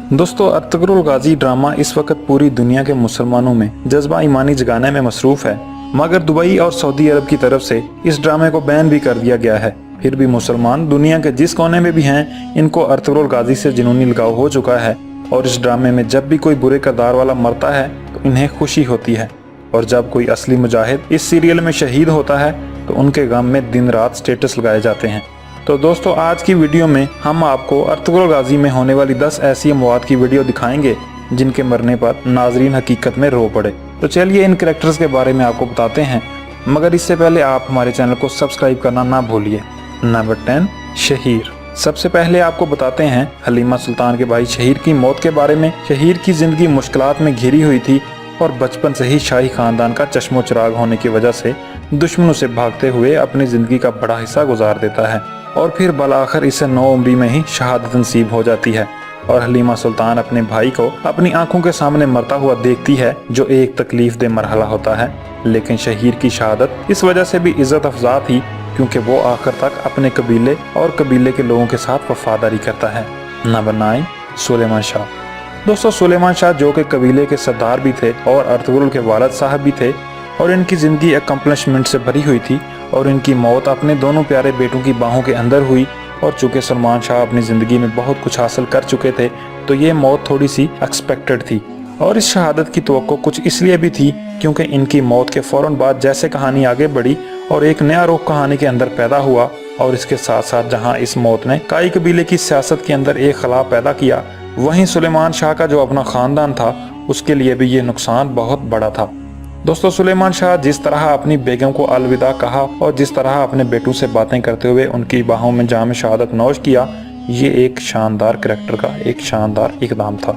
दोस्तों, अर्तुगरुल गाजी ड्रामा इस वक्त पूरी दुनिया के मुसलमानों में जज्बा ईमानी जगाने में मसरूफ है, मगर दुबई और सऊदी अरब की तरफ से इस ड्रामे को बैन भी कर दिया गया है। फिर भी मुसलमान दुनिया के जिस कोने में भी हैं, इनको अर्तुगरुल गाजी से जुनूनी लगाव हो चुका है और इस ड्रामे में जब भी कोई बुरे किरदार वाला मरता है तो इन्हें खुशी होती है, और जब कोई असली मुजाहिद इस सीरियल में शहीद होता है तो उनके गम में दिन रात स्टेटस लगाए जाते हैं। तो दोस्तों, आज की वीडियो में हम आपको अर्तुगरुल गाजी में होने वाली 10 ऐसी अमवात की वीडियो दिखाएंगे जिनके मरने पर नाजरीन हकीकत में रो पड़े। तो चलिए इन कैरेक्टर्स के बारे में आपको बताते हैं, मगर इससे पहले आप हमारे चैनल को सब्सक्राइब करना ना भूलिए। नंबर 10, शहीर। सबसे पहले आपको बताते हैं हलीमा सुल्तान के भाई शहीर की मौत के बारे में। शहीर की जिंदगी मुश्किलात में घिरी हुई थी और बचपन से ही शाही खानदान का चश्मो चिराग होने की वजह से दुश्मनों से भागते हुए अपनी जिंदगी का बड़ा हिस्सा गुजार देता है और फिर बलाखिर इसे 9 उम्री में ही शहादत नसीब हो जाती है और हलीमा सुल्तान अपने भाई को अपनी आंखों के सामने मरता हुआ देखती है, जो एक तकलीफ दे मरहला होता है। लेकिन शहीर की शहादत इस वजह से भी इज्जत अफजा थी क्योंकि वो आखिर तक अपने कबीले और कबीले के लोगों के साथ वफादारी करता है। नंबर 9, सुलेमान शाह। दोस्तों, सुलेमान शाह जो कि कबीले के सरदार भी थे और अर्तुगरुल के वालिद साहब भी थे और इनकी जिंदगी अकम्पलिशमेंट से भरी हुई थी और इनकी मौत अपने दोनों प्यारे बेटों की बाहों के अंदर हुई। और चूंकि सलमान शाह अपनी जिंदगी में बहुत कुछ हासिल कर चुके थे तो ये मौत थोड़ी सी एक्सपेक्टेड थी और इस शहादत की तवक्को कुछ इसलिए भी थी क्योंकि इनकी मौत के फौरन बाद जैसे कहानी आगे बढ़ी और एक नया रुख कहानी के अंदर पैदा हुआ, और इसके साथ साथ जहाँ इस मौत ने काई कबीले की सियासत के अंदर एक खला पैदा किया, वहीं सुलेमान शाह का जो अपना खानदान था उसके लिए भी ये नुकसान बहुत बड़ा था। दोस्तों, सुलेमान शाह जिस तरह अपनी बेगम को अलविदा कहा और जिस तरह अपने बेटों से बातें करते हुए उनकी बाहों में जाम शहादत नौश किया, ये एक शानदार करैक्टर का एक शानदार इकदाम था।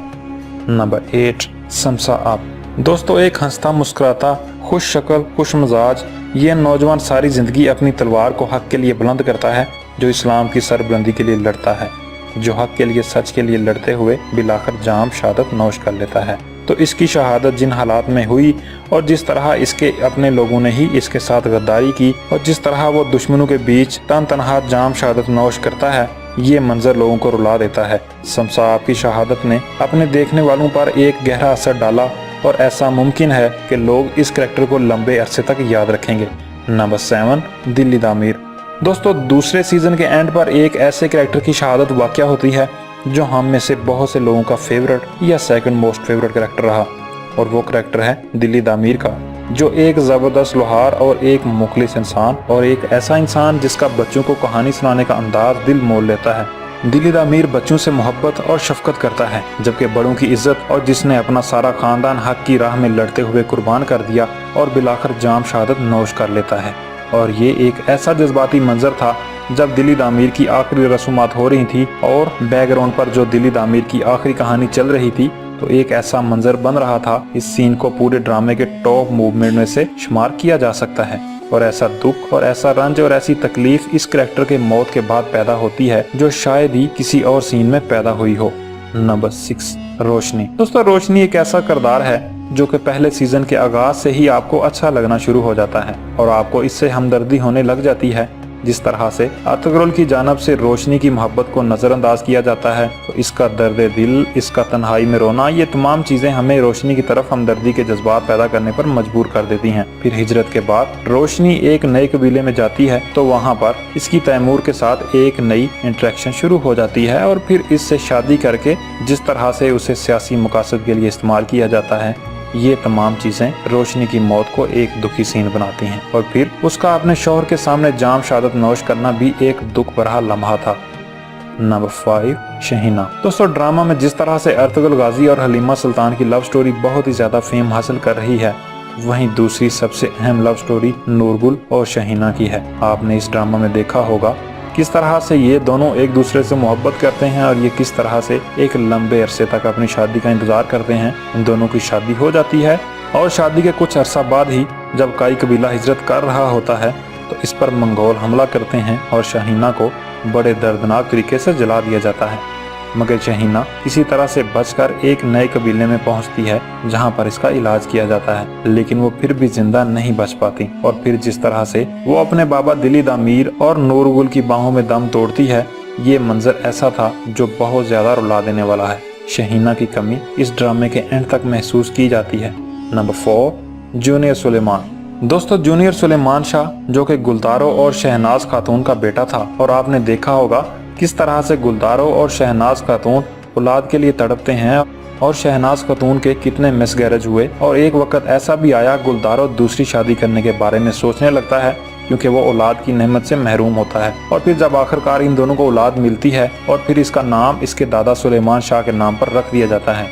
नंबर 8, शमसा आप। दोस्तों, एक हंसता मुस्कुराता खुश शक्ल खुश मिजाज ये नौजवान सारी जिंदगी अपनी तलवार को हक के लिए बुलंद करता है, जो इस्लाम की सरबुलंदी के लिए लड़ता है, जो हक के लिए सच के लिए लड़ते हुए बिलाखिर जाम शहादत नौश कर लेता है। तो इसकी शहादत जिन हालात में हुई और जिस तरह इसके अपने लोगों ने ही इसके साथ गद्दारी की और जिस तरह वो दुश्मनों के बीच तन तनहा जाम शहादत नौश करता है, ये मंजर लोगों को रुला देता है। शमसा आप की शहादत ने अपने देखने वालों पर एक गहरा असर डाला और ऐसा मुमकिन है कि लोग इस करैक्टर को लंबे अरसे तक याद रखेंगे। नंबर 7, दिल्ली दामिर। दोस्तों, दूसरे सीजन के एंड पर एक ऐसे करैक्टर की शहादत वाक़या होती है जो हम में से बहुत से लोगों का फेवरेट या सेकंड मोस्ट फेवरेट करैक्टर रहा, और वो करैक्टर है दिल्ली दामिर का, जो एक ज़बरदस्त लोहार और एक मुखलिस इंसान और एक ऐसा इंसान जिसका बच्चों को कहानी सुनाने का अंदाज दिल मोल लेता है। दिल्ली दामिर बच्चों से मोहब्बत और शफकत करता है जबकि बड़ों की इज्जत, और जिसने अपना सारा खानदान हक की राह में लड़ते हुए कुर्बान कर दिया और बिलाखिर जाम शहादत नौश कर लेता है। और ये एक ऐसा जज्बाती मंजर था जब दिल्ली दामिर की आखिरी रसूमात हो रही थी और बैकग्राउंड पर जो दिल्ली दामिर की आखिरी कहानी चल रही थी, तो एक ऐसा मंजर बन रहा था, इस सीन को पूरे ड्रामे के टॉप मूवमेंट में से शुमार किया जा सकता है। और ऐसा दुख और ऐसा रंज और ऐसी तकलीफ इस करैक्टर के मौत के बाद पैदा होती है जो शायद ही किसी और सीन में पैदा हुई हो। नंबर 6, रोशनी। दोस्तों, रोशनी एक ऐसा किरदार है जो कि पहले सीजन के आगाज से ही आपको अच्छा लगना शुरू हो जाता है और आपको इससे हमदर्दी होने लग जाती है। जिस तरह से अर्तुगरुल की जानब से रोशनी की मोहब्बत को नजरअंदाज किया जाता है, तो इसका दर्द दिल, इसका तन्हाई में रोना, ये तमाम चीजें हमें रोशनी की तरफ हमदर्दी के जज्बात पैदा करने पर मजबूर कर देती हैं। फिर हिजरत के बाद रोशनी एक नए कबीले में जाती है तो वहाँ पर इसकी तैमूर के साथ एक नई इंटरेक्शन शुरू हो जाती है और फिर इससे शादी करके जिस तरह से उसे सियासी मकासद के लिए इस्तेमाल किया जाता है, ये तमाम चीजें रोशनी की मौत को एक दुखी सीन बनाती हैं। और फिर उसका अपने शौहर के सामने जाम शहादत नौश करना भी एक दुख भरा लम्हा था। नंबर 5, शहीना। दोस्तों, ड्रामा में जिस तरह से अर्तुगरुल गाजी और हलीमा सुल्तान की लव स्टोरी बहुत ही ज्यादा फेम हासिल कर रही है, वहीं दूसरी सबसे अहम लव स्टोरी नूरगुल और शहीना की है। आपने इस ड्रामा में देखा होगा किस तरह से ये दोनों एक दूसरे से मोहब्बत करते हैं और ये किस तरह से एक लंबे अरसे तक अपनी शादी का इंतजार करते हैं। इन दोनों की शादी हो जाती है और शादी के कुछ अरसा बाद ही जब काई कबीला हिजरत कर रहा होता है तो इस पर मंगोल हमला करते हैं और शहीना को बड़े दर्दनाक तरीके से जला दिया जाता है। मगर शहीना किसी तरह से बचकर एक नए कबीले में पहुंचती है जहां पर इसका इलाज किया जाता है, लेकिन वो फिर भी जिंदा नहीं बच पाती। और फिर जिस तरह से वो अपने बाबा दिल्ली दामिर और नूरगुल की बाहों में दम तोड़ती है, ये मंजर ऐसा था जो बहुत ज्यादा रुला देने वाला है। शहीना की कमी इस ड्रामे के एंड तक महसूस की जाती है। Number 4, junior Suleman. दोस्तों, जूनियर सुलेमान शाह जो कि गुलदारो और शहनाज खातून का बेटा था, और आपने देखा होगा किस तरह से गुलदारो और शहनाज खातून औलाद के लिए तड़पते हैं और शहनाज खातून के कितने मिसगैरेज हुए। और एक वक्त ऐसा भी आया गुलदारो दूसरी शादी करने के बारे में सोचने लगता है क्योंकि वो औलाद की नेमत से महरूम होता है। और फिर जब आखिरकार इन दोनों को औलाद मिलती है और फिर इसका नाम इसके दादा सुलेमान शाह के नाम पर रख दिया जाता है।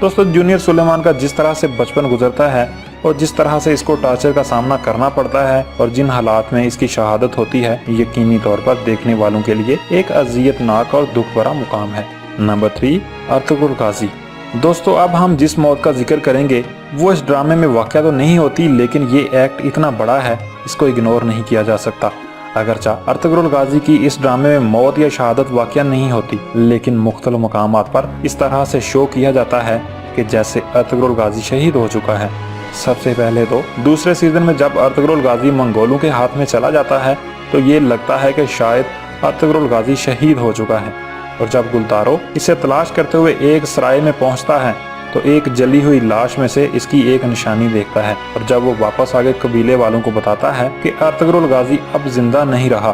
दोस्तों, जूनियर सुलेमान का जिस तरह से बचपन गुजरता है और जिस तरह से इसको टॉर्चर का सामना करना पड़ता है और जिन हालात में इसकी शहादत होती है, यकीनी तौर पर देखने वालों के लिए एक अजियतनाक और दुख भरा मुकाम है। नंबर 3, अर्तुगरुल गाजी। दोस्तों, अब हम जिस मौत का जिक्र करेंगे वो इस ड्रामे में वाक़या तो नहीं होती, लेकिन ये एक्ट इतना बड़ा है इसको इग्नोर नहीं किया जा सकता। अगरचा अर्तुगरुल गाजी की इस ड्रामे में मौत या शहादत वाक़या नहीं होती, लेकिन मुख्तलिफ मकामात पर इस तरह से शो किया जाता है कि जैसे अर्तुगरुल गाजी शहीद हो चुका है। सबसे पहले तो दूसरे सीजन में जब अर्तुगरुल गाजी मंगोलों के हाथ में चला जाता है तो ये लगता है कि शायद अर्तुगरुल गाजी शहीद हो चुका है, और जब गुलदारो इसे तलाश करते हुए एक सराय में पहुंचता है तो एक जली हुई लाश में से इसकी एक निशानी देखता है, और जब वो वापस आगे कबीले वालों को बताता है कि अर्तुगरुल गाजी अब जिंदा नहीं रहा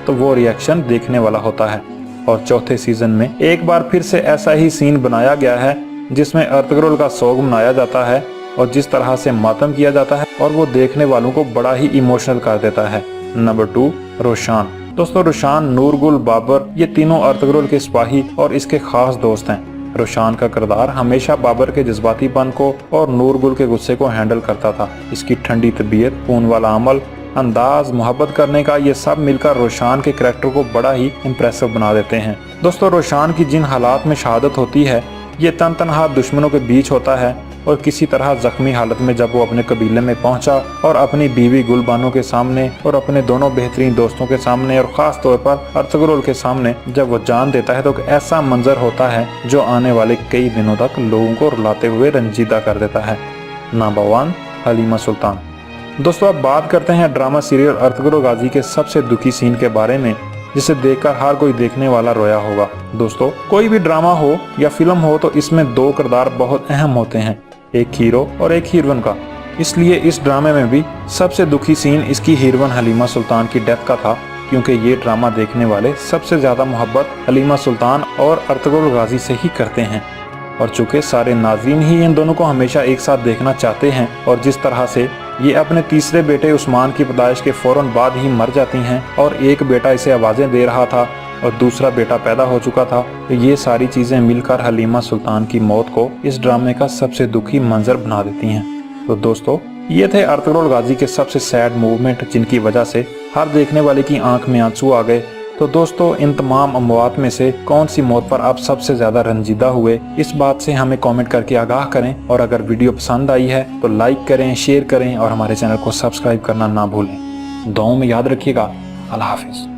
तो वो रिएक्शन देखने वाला होता है। और चौथे सीजन में एक बार फिर से ऐसा ही सीन बनाया गया है जिसमें अर्तुगरुल का सोग मनाया जाता है और जिस तरह से मातम किया जाता है, और वो देखने वालों को बड़ा ही इमोशनल कर देता है। नंबर 2, रोशान। दोस्तों, रोशान, नूरगुल, बाबर, ये तीनों अर्तुगरुल के सिपाही और इसके खास दोस्त हैं। रोशान का किरदार हमेशा बाबर के जज्बातीपन को और नूरगुल के गुस्से को हैंडल करता था। इसकी ठंडी तबीयत, खून वाला अमल, अंदाज, मोहब्बत करने का, ये सब मिलकर रोशान के करैक्टर को बड़ा ही इम्प्रेसिव बना देते हैं। दोस्तों, रोशान की जिन हालात में शहादत होती है ये तनहा दुश्मनों के बीच होता है, और किसी तरह जख्मी हालत में जब वो अपने कबीले में पहुंचा और अपनी बीवी गुलबानो के सामने और अपने दोनों बेहतरीन दोस्तों के सामने और ख़ास तौर पर अर्तुगरुल के सामने जब वो जान देता है तो ऐसा मंजर होता है जो आने वाले कई दिनों तक लोगों को रुलाते हुए रंजीदा कर देता है। नंबर 1, हलीमा सुल्तान। दोस्तों, अब बात करते हैं ड्रामा सीरियल अर्तुगरुल गाजी के सबसे दुखी सीन के बारे में, जिसे देखकर हर कोई देखने वाला रोया होगा। दोस्तों, कोई भी ड्रामा हो या फिल्म हो तो इसमें 2 किरदार बहुत अहम होते हैं, एक हीरो और एक हीरोइन का। इसलिए इस ड्रामे में भी सबसे दुखी सीन इसकी हीरोइन हलीमा सुल्तान की डेथ का था, क्योंकि ये ड्रामा देखने वाले सबसे ज्यादा मोहब्बत हलीमा सुल्तान और अर्तुगरुल गाजी से ही करते हैं। और चूंकि सारे नाज़रीन ही इन दोनों को हमेशा एक साथ देखना चाहते हैं, और जिस तरह से ये अपने तीसरे बेटे उस्मान की पैदाइश के फौरन बाद ही मर जाती हैं और एक बेटा इसे आवाज़ें दे रहा था और दूसरा बेटा पैदा हो चुका था, तो ये सारी चीज़ें मिलकर हलीमा सुल्तान की मौत को इस ड्रामे का सबसे दुखी मंजर बना देती हैं। तो दोस्तों, ये थे अर्तुगरुल गाजी के सबसे सैड मूवमेंट जिनकी वजह से हर देखने वाले की आंख में आंसू आ गए। तो दोस्तों, इन तमाम अमवात में से कौन सी मौत पर आप सबसे ज्यादा रंजीदा हुए, इस बात से हमें कमेंट करके आगाह करें। और अगर वीडियो पसंद आई है तो लाइक करें, शेयर करें और हमारे चैनल को सब्सक्राइब करना ना भूलें। दुआओं में याद रखिएगा। अल्लाह हाफिज।